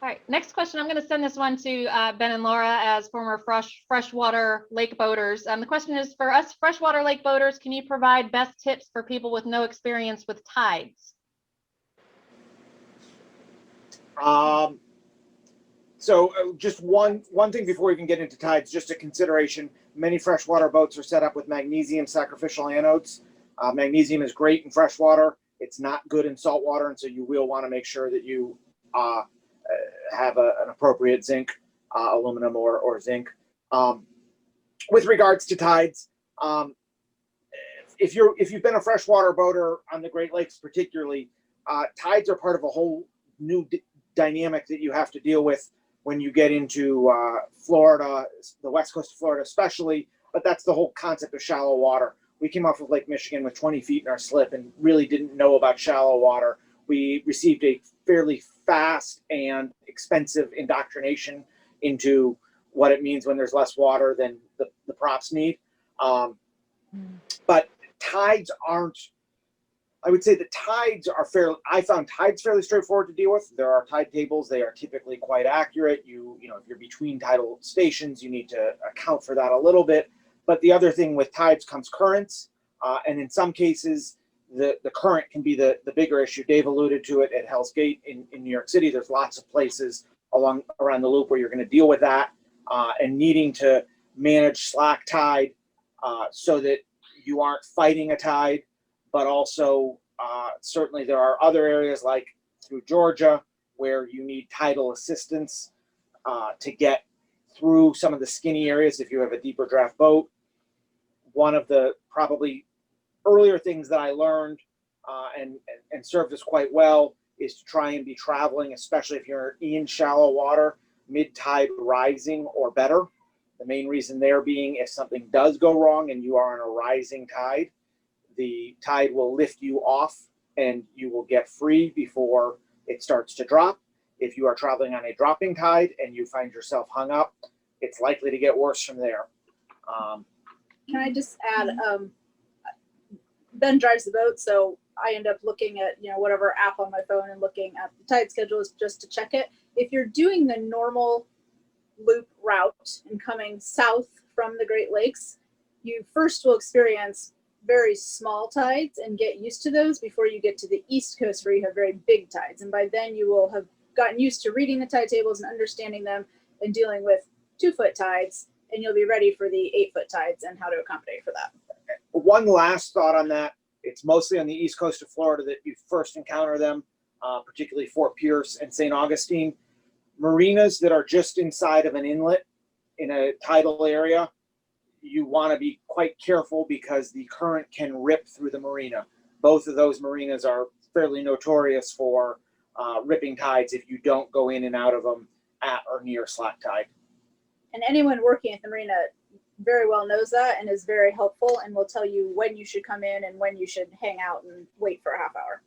All right, next question. I'm going to send this one to Ben and Laura as former freshwater lake boaters. The question is, for us freshwater lake boaters, can you provide best tips for people with no experience with tides? So just one thing before we even get into tides, just a consideration. Many freshwater boats are set up with magnesium sacrificial anodes. Magnesium is great in freshwater. It's not good in saltwater, and so you will want to make sure that you have an appropriate zinc, aluminum or zinc. With regards to tides, if you've been a freshwater boater on the Great Lakes particularly, tides are part of a whole new dynamic that you have to deal with when you get into Florida, the west coast of Florida especially, but that's the whole concept of shallow water. We came off of Lake Michigan with 20 feet in our slip and really didn't know about shallow water. We received a fairly fast and expensive indoctrination into what it means when there's less water than the props need. But tides aren't, I would say the tides are fairly, I found tides fairly straightforward to deal with. There are tide tables. They are typically quite accurate. You know, if you're between tidal stations, you need to account for that a little bit. But the other thing with tides comes currents. And in some cases, the current can be the bigger issue. Dave alluded to it at Hell's Gate in New York City. There's lots of places around the loop where you're going to deal with that and needing to manage slack tide so that you aren't fighting a tide. But also, certainly there are other areas like through Georgia where you need tidal assistance to get through some of the skinny areas if you have a deeper draft boat. One of the probably earlier things that I learned and served us quite well is to try and be traveling, especially if you're in shallow water, mid-tide rising or better. The main reason there being if something does go wrong and you are on a rising tide, the tide will lift you off and you will get free before it starts to drop. If you are traveling on a dropping tide and you find yourself hung up, it's likely to get worse from there. Can I just add, Ben drives the boat, so I end up looking at, whatever app on my phone and looking at the tide schedules just to check it. If you're doing the normal loop route and coming south from the Great Lakes, you first will experience very small tides and get used to those before you get to the East Coast where you have very big tides. And by then you will have gotten used to reading the tide tables and understanding them and dealing with 2-foot tides, and you'll be ready for the 8-foot tides and how to accommodate for that. One last thought on that. It's mostly on the East Coast of Florida that you first encounter them, particularly Fort Pierce and St. Augustine. Marinas that are just inside of an inlet in a tidal area, you want to be quite careful because the current can rip through the marina. Both of those marinas are fairly notorious for ripping tides if you don't go in and out of them at or near slack tide. And anyone working at the marina very well knows that and is very helpful and will tell you when you should come in and when you should hang out and wait for a half hour.